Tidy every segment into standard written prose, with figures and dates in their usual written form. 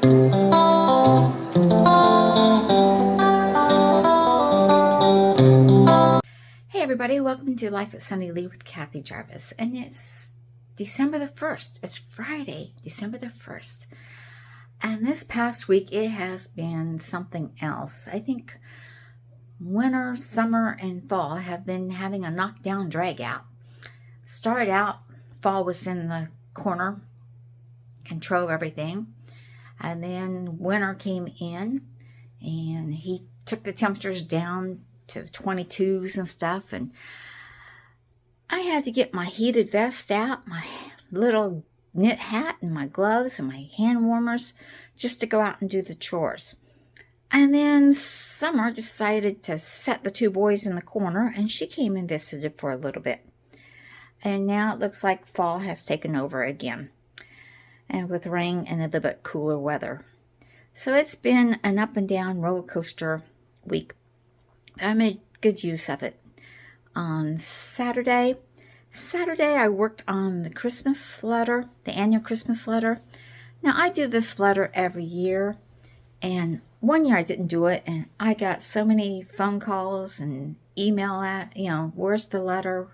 Hey everybody, welcome to Life at Sunny Lee with Kathy Jarvis. And it's December the 1st. It's Friday, December the 1st. And this past week it has been something else. I think winter, summer, and fall have been having a knockdown drag out. Started out, fall was in the corner, control everything. And then winter came in and he took the temperatures down to the 22s and stuff, and I had to get my heated vest out, my little knit hat, and my gloves and my hand warmers just to go out and do the chores. And then Summer decided to set the two boys in the corner, and she came and visited for a little bit. And now it looks like fall has taken over again, and with rain and a little bit cooler weather. So it's been an up and down roller coaster week. I made good use of it. On Saturday I worked on the Christmas letter, the annual Christmas letter. Now I do this letter every year, and one year I didn't do it, and I got so many phone calls and email where's the letter?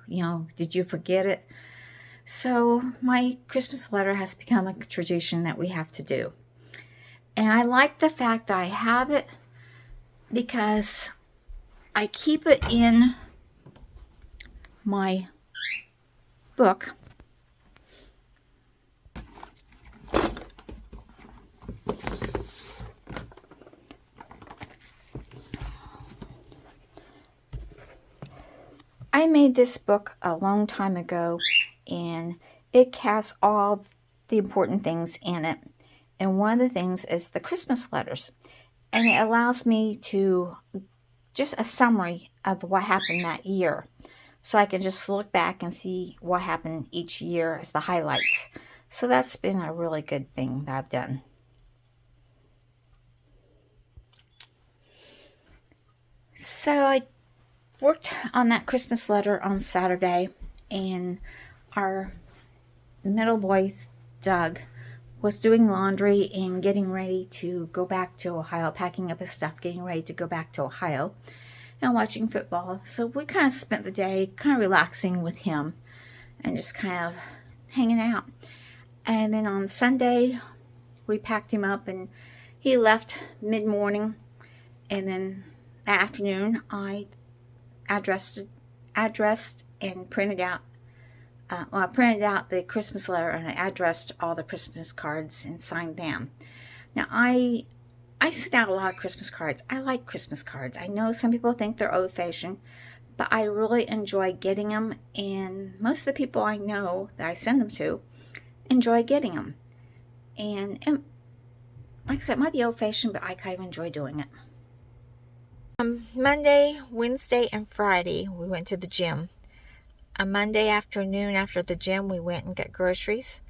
Did you forget it? So my Christmas letter has become a tradition that we have to do. And I like the fact that I have it because I keep it in my book. I made this book a long time ago, and it has all the important things in it. And one of the things is the Christmas letters. And it allows me to just a summary of what happened that year. So I can just look back and see what happened each year as the highlights. So that's been a really good thing that I've done. So I worked on that Christmas letter on Saturday, and our middle boy, Doug, was doing laundry and getting ready to go back to Ohio, packing up his stuff, getting ready to go back to Ohio and watching football. So we kind of spent the day kind of relaxing with him and just kind of hanging out. And then on Sunday, we packed him up and he left mid-morning. And then that afternoon, I addressed and printed out I printed out the Christmas letter, and I addressed all the Christmas cards and signed them. Now, I sent out a lot of Christmas cards. I like Christmas cards. I know some people think they're old-fashioned, but I really enjoy getting them, and most of the people I know that I send them to enjoy getting them. And like I said, it might be old-fashioned, but I kind of enjoy doing it. Monday, Wednesday, and Friday, we went to the gym. On Monday afternoon after the gym, we went and got groceries.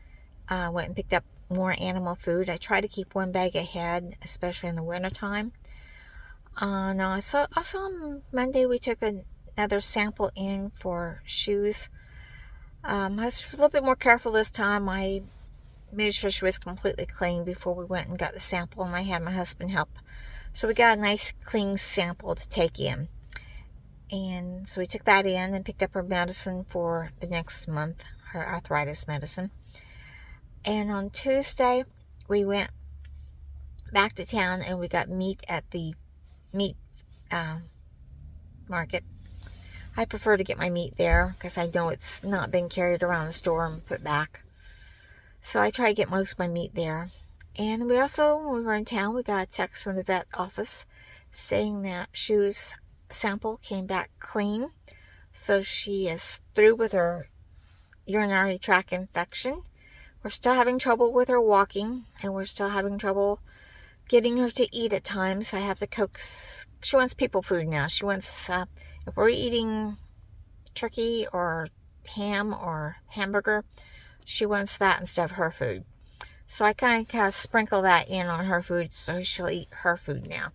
Went and picked up more animal food. I try to keep one bag ahead, especially in the wintertime. So also on Monday, we took another sample in for shoes. I was a little bit more careful this time. I made sure she was completely clean before we went and got the sample, and I had my husband help. So we got a nice clean sample to take in. And so we took that in and picked up her medicine for the next month, her arthritis medicine. And on Tuesday, we went back to town and we got meat at the meat market. I prefer to get my meat there because I know it's not been carried around the store and put back. So I try to get most of my meat there. And we also, when we were in town, we got a text from the vet office saying that Shu's sample came back clean, so she is through with her urinary tract infection. We're still having trouble with her walking, and we're still having trouble getting her to eat at times. I have to coax. She wants people food now. She wants, if we're eating turkey or ham or hamburger, she wants that instead of her food. So I kind of sprinkle that in on her food, so she'll eat her food now.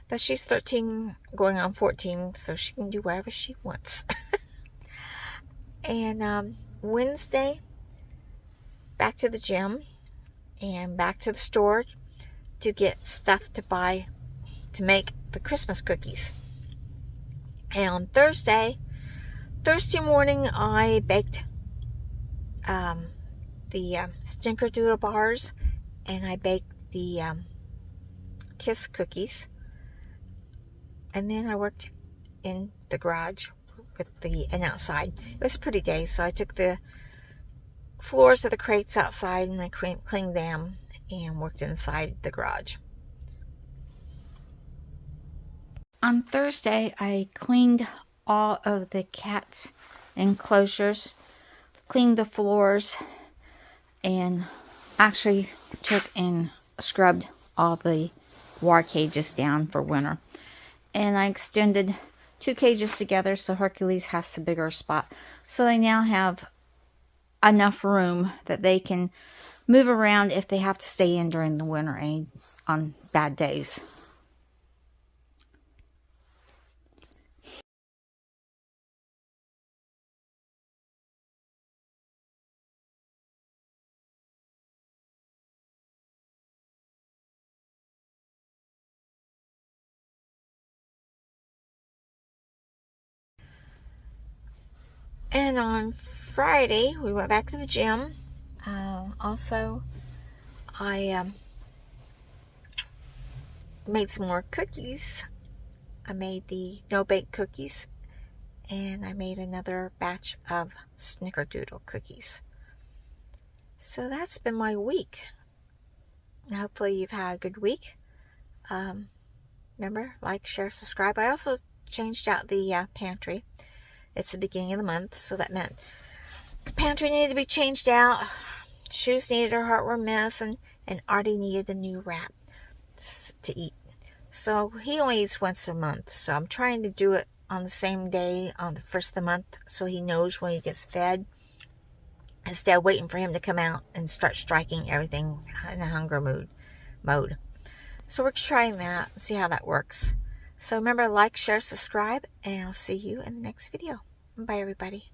But she's 13, going on 14, so she can do whatever she wants. And Wednesday, back to the gym and back to the store. to get stuff to buy to make the Christmas cookies. And on Thursday morning, I baked the snickerdoodle bars, and I baked the kiss cookies. And then I worked in the garage and outside. It was a pretty day, so I took the floors of the crates outside and I cleaned them and worked inside the garage. On Thursday, I cleaned all of the cat enclosures, cleaned the floors, and actually took and scrubbed all the war cages down for winter. And I extended 2 cages together so Hercules has a bigger spot. So they now have enough room that they can move around if they have to stay in during the winter on bad days. And on Friday, we went back to the gym. Also, I made some more cookies. I made the no-bake cookies, and I made another batch of snickerdoodle cookies. So that's been my week. Hopefully you've had a good week. Remember, like, share, subscribe. I also changed out the pantry. It's the beginning of the month, so that meant the pantry needed to be changed out. Shoes needed her heartworm mess, and Artie needed a new wrap to eat. So he only eats once a month, so I'm trying to do it on the same day on the first of the month so he knows when he gets fed, instead of waiting for him to come out and start striking everything in a hunger mode. So we're trying that, see how that works. So remember, like, share, subscribe, and I'll see you in the next video. Bye, everybody.